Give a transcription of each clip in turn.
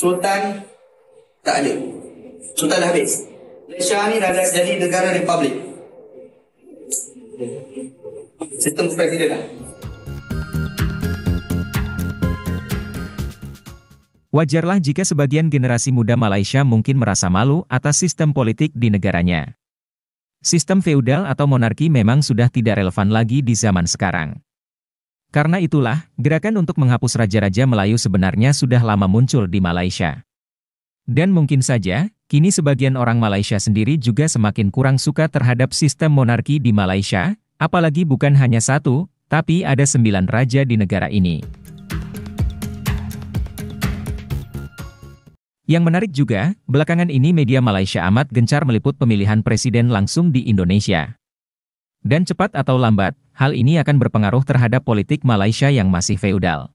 Sultan tak ada. Sultan dah habis. Malaysia ni dah jadi negara republik. Sistem presiden lah. Wajarlah jika sebagian generasi muda Malaysia mungkin merasa malu atas sistem politik di negaranya. Sistem feudal atau monarki memang sudah tidak relevan lagi di zaman sekarang. Karena itulah, gerakan untuk menghapus Raja-Raja Melayu sebenarnya sudah lama muncul di Malaysia. Dan mungkin saja, kini sebagian orang Malaysia sendiri juga semakin kurang suka terhadap sistem monarki di Malaysia, apalagi bukan hanya satu, tapi ada 9 raja di negara ini. Yang menarik juga, belakangan ini media Malaysia amat gencar meliput pemilihan presiden langsung di Indonesia. Dan cepat atau lambat, hal ini akan berpengaruh terhadap politik Malaysia yang masih feudal.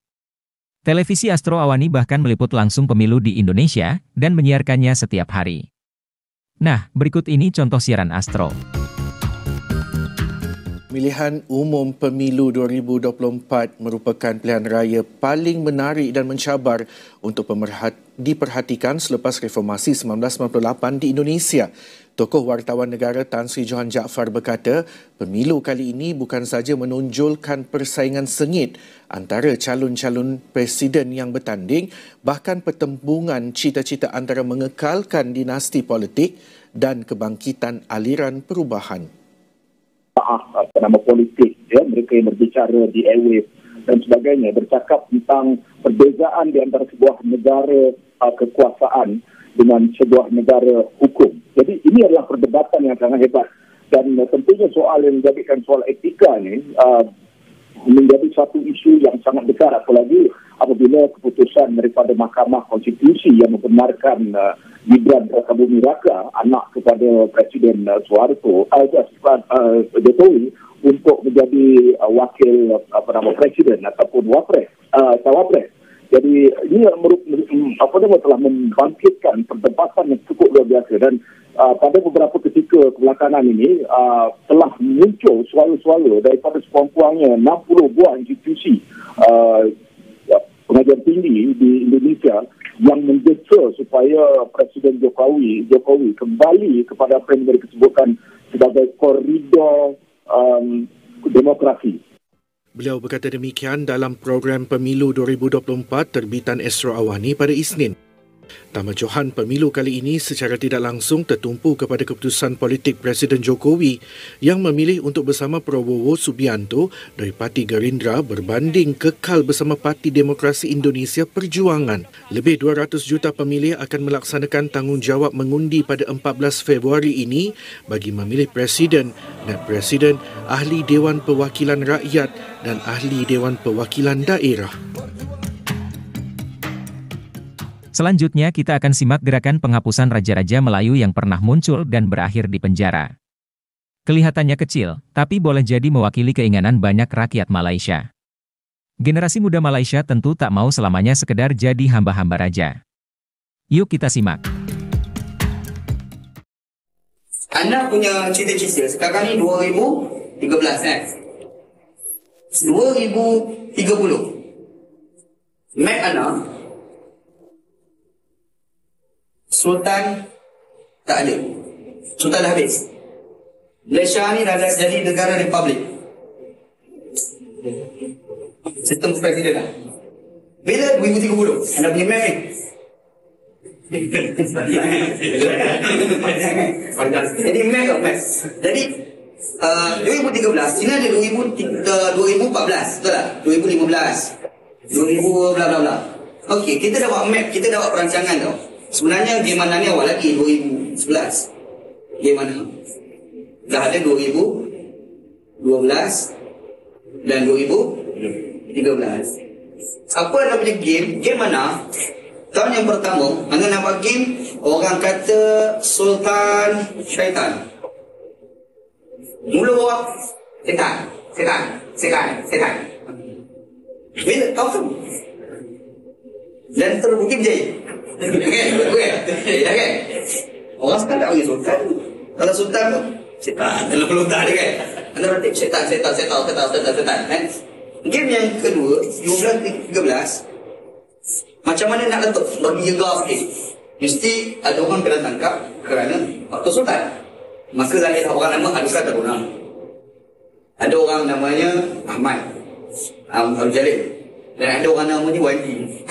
Televisi Astro Awani bahkan meliput langsung pemilu di Indonesia, dan menyiarkannya setiap hari. Nah, berikut ini contoh siaran Astro. Pemilihan umum pemilu 2024 merupakan pilihan raya paling menarik dan mencabar untuk diperhatikan selepas reformasi 1998 di Indonesia. Tokoh wartawan negara Tan Sri Johan Jaafar berkata, pemilu kali ini bukan saja menonjolkan persaingan sengit antara calon-calon presiden yang bertanding, bahkan pertembungan cita-cita antara mengekalkan dinasti politik dan kebangkitan aliran perubahan. Nama politik, ya, mereka yang berbicara di airwave dan sebagainya, bercakap tentang perbezaan di antara sebuah negara kekuasaan dengan sebuah negara hukum. Jadi ini adalah perdebatan yang sangat hebat dan tentunya soal yang menjadikan soal etika ni menjadi satu isu yang sangat besar, apalagi apabila keputusan daripada Mahkamah Konstitusi yang membenarkan Gibran Rakabumi Raka, anak kepada Presiden Soeharto, Jokowi, untuk menjadi wakil presiden ataupun cawapres. Jadi ini telah membangkitkan perdebatan yang cukup luar biasa dan pada beberapa ketika kebelakangan ini telah muncul suara-suara daripada sekurang-kurangnya 60 buah institusi pengajian tinggi di Indonesia yang mendesa supaya Presiden Jokowi kembali kepada apa yang mereka sebutkan sebagai koridor demokrasi. Beliau berkata demikian dalam program Pemilu 2024 terbitan Astro Awani pada Isnin. Tamajuhan pemilu kali ini secara tidak langsung tertumpu kepada keputusan politik Presiden Jokowi yang memilih untuk bersama Prabowo Subianto dari Parti Gerindra berbanding kekal bersama Parti Demokrasi Indonesia Perjuangan. Lebih 200 juta pemilih akan melaksanakan tanggungjawab mengundi pada 14 Februari ini bagi memilih Presiden dan Presiden, Ahli Dewan Perwakilan Rakyat dan Ahli Dewan Perwakilan Daerah. Selanjutnya kita akan simak gerakan penghapusan Raja-Raja Melayu yang pernah muncul dan berakhir di penjara. Kelihatannya kecil, tapi boleh jadi mewakili keinginan banyak rakyat Malaysia. Generasi muda Malaysia tentu tak mau selamanya sekedar jadi hamba-hamba raja. Yuk kita simak. Anda punya cita-cita sekarang ni 2013 2030. Map anda Sultan tak ada. Sultan dah habis. Malaysia ni dah jadi negara republik. Sistem presiden lah. Bila 2030? Anda punya map ni? Jadi map tak map? Jadi 2013, sini ada 2014, betul tak? 2015, 2000 bla bla bla. Okey, kita dah buat map, kita dah buat perancangan tau. Sebenarnya game mana ni awal lagi 2011. Game mana? Dah ada 2012 dan 2013. Apa anda punya game? Game mana? Tahun yang pertama, anda nak buat game, orang kata Sultan Syaitan. Mula orang setan. Bila tahu tu? Dan terbukti berjaya. Okay. Orang sekarang tak panggil Sultan. Kalau Sultan tu setan, dalam pelutang dia kan. Anda berarti setan. Game yang kedua 2013 Macam mana nak letak bagi gegar sikit? Mesti ada orang kena tangkap kerana faktor sultan. Maka lahirlah orang nama Adukah Taruna. Ada orang namanya Ahmad Abdul Jalil. Dan ada orang namanya Wandi.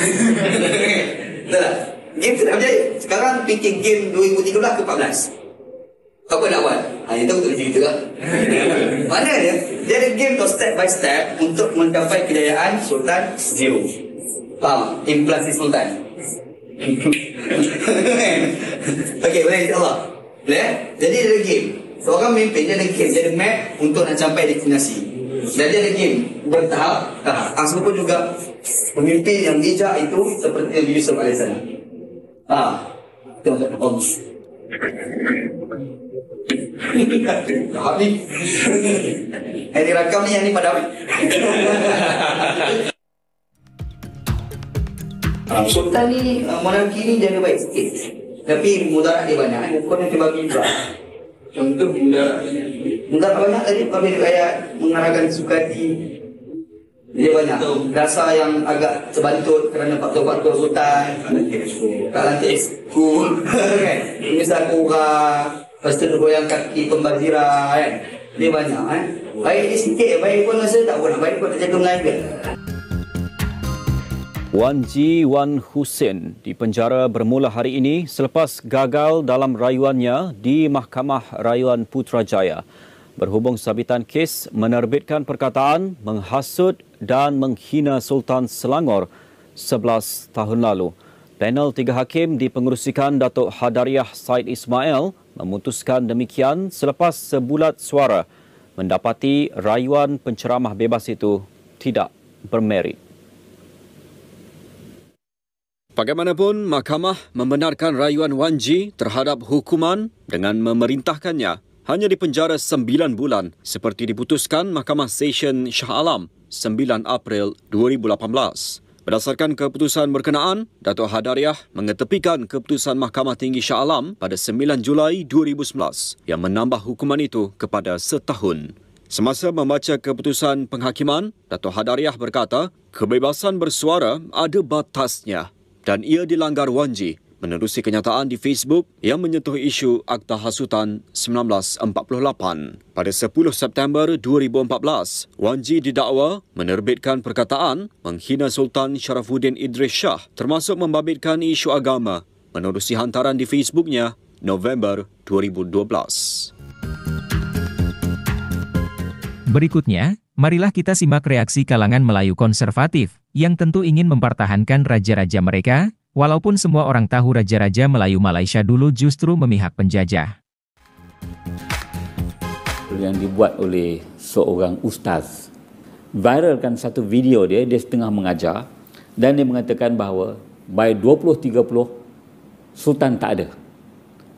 Betul tak? Game tu tak berjaya. Sekarang fikir game 2013 ke 14. Apa nak buat? Yang tahu betul cerita lah. Maknanya dia ada game tu step by step untuk mencapai kejayaan Sultan Zero. Faham? Inflasi Sultan. Okey, boleh insyaAllah. Boleh? Jadi dia ada game. Seorang memimpin dia ada game. Dia ada map untuk nak capai destinasi. Dan dia ada game bertahap-tahap. Serupa juga pemimpin yang bijak itu seperti Nabi Yusuf AS. Tengok Om. Ni. Yang direkam ni yang ni padam. Sultan ni, monarki ni jaga baik sikit. Tapi mudarat dia banyak. Kau nanti bagi juga. Contoh mudarat banyak tadi. Kami ayat mengarahkan Sukati. Dia banyak. Dasar yang agak terbantut kerana faktor-faktor sultan. Tak lantik ekskul. Misal kurang. Lepas tu goyang kaki pembazira kan. Dia banyak kan. Baik dia sikit. Baik pun rasa tak pun nak baik pun nak jaga Melayu. Wan Ji Wan Hussein dipenjara bermula hari ini selepas gagal dalam rayuannya di Mahkamah Rayuan Putrajaya. Berhubung sabitan kes menerbitkan perkataan menghasut dan menghina Sultan Selangor 11 tahun lalu. Panel 3 hakim dipengerusikan Datuk Hadariah Said Ismail memutuskan demikian selepas sebulat suara mendapati rayuan penceramah bebas itu tidak bermerit. Bagaimanapun, mahkamah membenarkan rayuan Wan Ji terhadap hukuman dengan memerintahkannya hanya dipenjara 9 bulan seperti diputuskan Mahkamah Session Shah Alam 9 April 2018. Berdasarkan keputusan berkenaan, Datuk Hadariah mengetepikan keputusan Mahkamah Tinggi Shah Alam pada 9 Julai 2011 yang menambah hukuman itu kepada setahun. Semasa membaca keputusan penghakiman, Datuk Hadariah berkata, kebebasan bersuara ada batasnya dan ia dilanggar Wan Ji menerusi kenyataan di Facebook yang menyentuh isu Akta Hasutan 1948. Pada 10 September 2014, Wan Ji didakwa menerbitkan perkataan menghina Sultan Sharafuddin Idris Shah termasuk membabitkan isu agama menerusi hantaran di Facebooknya November 2012. Berikutnya, marilah kita simak reaksi kalangan Melayu konservatif yang tentu ingin mempertahankan raja-raja mereka, walaupun semua orang tahu raja-raja Melayu Malaysia dulu justru memihak penjajah. Yang dibuat oleh seorang ustaz. Viralkan satu video dia setengah mengajar dan dia mengatakan bahawa by 2030 Sultan tak ada.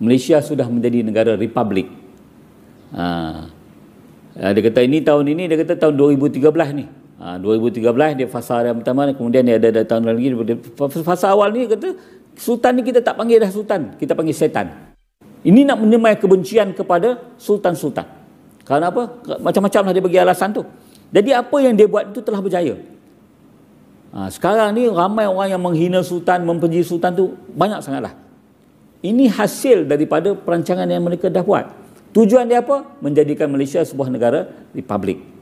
Malaysia sudah menjadi negara republik. Dia kata tahun ini, dia kata tahun 2013 ni. 2013 dia fasa yang pertama, kemudian dia ada tahun lagi. Fasa awal ni kata Sultan ni kita tak panggil dah Sultan, kita panggil setan. Ini nak menyemai kebencian kepada Sultan-Sultan. Kerana apa? Macam-macam lah dia bagi alasan tu. Jadi apa yang dia buat itu telah berjaya. Sekarang ni ramai orang yang menghina Sultan, membenci Sultan tu banyak sangatlah. Ini hasil daripada perancangan yang mereka dah buat. Tujuan dia apa? Menjadikan Malaysia sebuah negara republik.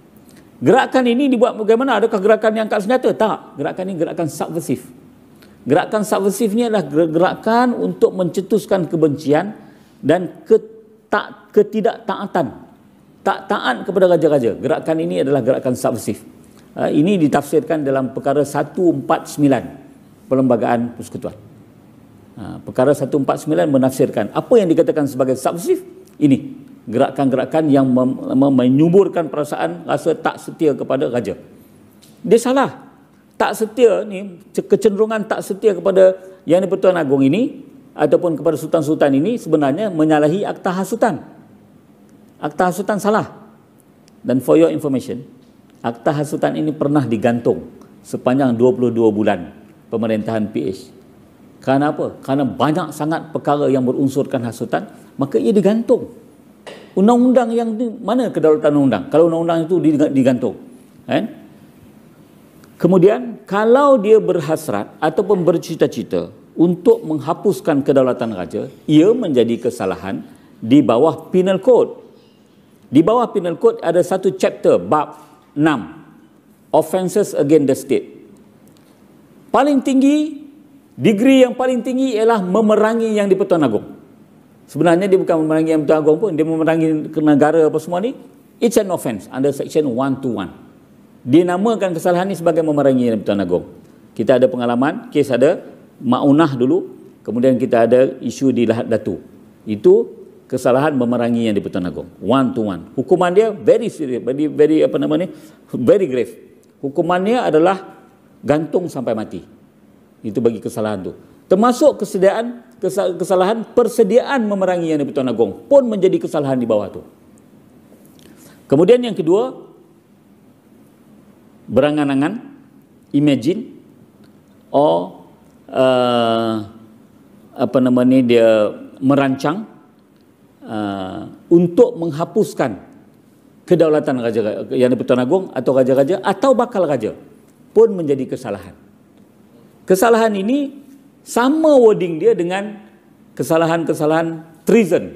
Gerakan ini dibuat bagaimana? Adakah gerakan yang angkat senjata? Tak. Gerakan ini gerakan subversif. Gerakan subversif ini adalah gerakan untuk mencetuskan kebencian dan ketidaktaatan. Tak taat kepada raja-raja. Gerakan ini adalah gerakan subversif. Ini ditafsirkan dalam perkara 149 Perlembagaan Persekutuan. Perkara 149 menafsirkan apa yang dikatakan sebagai subversif. Ini gerakan-gerakan yang menyuburkan perasaan rasa tak setia kepada raja. Dia salah. Tak setia ni, kecenderungan tak setia kepada Yang di-Pertuan Agong ini ataupun kepada sultan-sultan ini sebenarnya menyalahi Akta Hasutan. Akta Hasutan salah. Dan for your information, Akta Hasutan ini pernah digantung sepanjang 22 bulan pemerintahan PH. Kerana apa? Kerana banyak sangat perkara yang berunsurkan hasutan, maka ia digantung. Undang-undang yang mana kedaulatan undang-undang? Kalau undang-undang itu digantung. Kemudian kalau dia berhasrat ataupun bercita-cita untuk menghapuskan kedaulatan raja, ia menjadi kesalahan di bawah Penal Code. Di bawah Penal Code ada satu chapter, bab 6, Offences Against the State. Paling tinggi, degree yang paling tinggi ialah memerangi Yang di-Pertuan Agong. Sebenarnya dia bukan memerangi Yang di-Pertuan Agong pun, dia memerangi ke negara apa semua ni. It's an offence under section 121. Dinamakan kesalahan ini sebagai memerangi Yang di-Pertuan Agong. Kita ada pengalaman, kes ada Maunah dulu, kemudian kita ada isu di Lahad Datu. Itu kesalahan memerangi Yang di-Pertuan Agong, 121. Hukuman dia very serious, very grave. Hukumannya adalah gantung sampai mati. Itu bagi kesalahan tu. Termasuk kesalahan persediaan memerangi Yang di-Pertuan Agong pun menjadi kesalahan di bawah tu. Kemudian yang kedua, berangan-angan, imagine, or dia merancang untuk menghapuskan kedaulatan raja Yang di-Pertuan Agong atau raja-raja atau bakal raja pun menjadi kesalahan. Kesalahan ini sama wording dia dengan kesalahan-kesalahan treason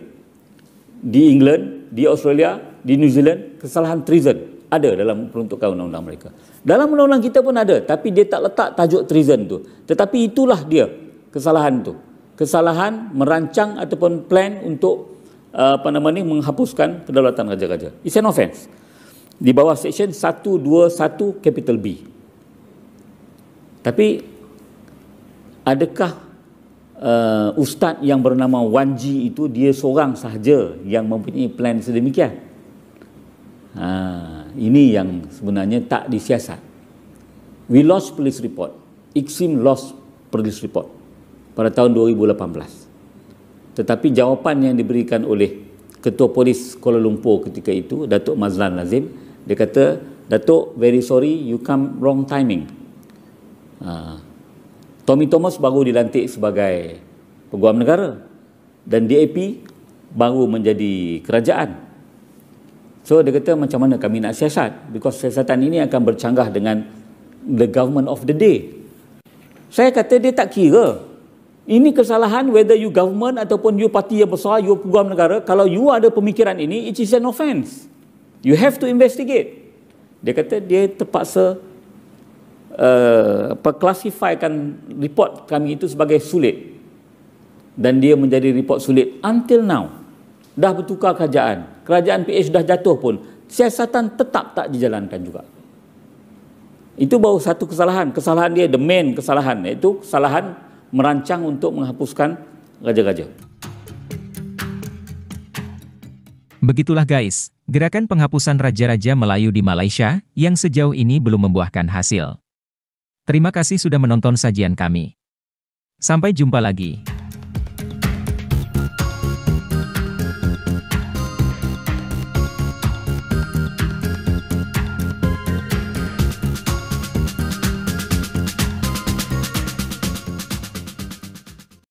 di England, di Australia, di New Zealand. Kesalahan treason ada dalam peruntukan undang-undang mereka. Dalam undang-undang kita pun ada, tapi dia tak letak tajuk treason tu. Tetapi itulah dia kesalahan tu. Kesalahan merancang ataupun plan untuk menghapuskan kedaulatan raja-raja. It's an offence. Di bawah section 121 capital B. Tapi adakah ustaz yang bernama Wan Ji itu dia seorang sahaja yang mempunyai plan sedemikian? Ini yang sebenarnya tak disiasat. We lost police report. ICSIM lost police report pada tahun 2018. Tetapi jawapan yang diberikan oleh Ketua Polis Kuala Lumpur ketika itu, Datuk Mazlan Lazim, dia kata, "Datuk, very sorry, you come wrong timing." Tommy Thomas baru dilantik sebagai Peguam Negara dan DAP baru menjadi kerajaan. So dia kata, macam mana kami nak siasat? Because siasatan ini akan bercanggah dengan the government of the day. Saya kata dia tak kira. Ini kesalahan whether you government ataupun you parti yang besar, you Peguam Negara. Kalau you ada pemikiran ini, it is an offence. You have to investigate. Dia kata dia terpaksa klasifikasikan report kami itu sebagai sulit. Dan dia menjadi report sulit until now. Dah bertukar kerajaan. Kerajaan PH dah jatuh pun, siasatan tetap tak dijalankan juga. Itu baru satu kesalahan. Kesalahan dia, the main kesalahan, iaitu kesalahan merancang untuk menghapuskan raja-raja. Begitulah guys, gerakan penghapusan raja-raja Melayu di Malaysia yang sejauh ini belum membuahkan hasil. Terima kasih sudah menonton sajian kami. Sampai jumpa lagi.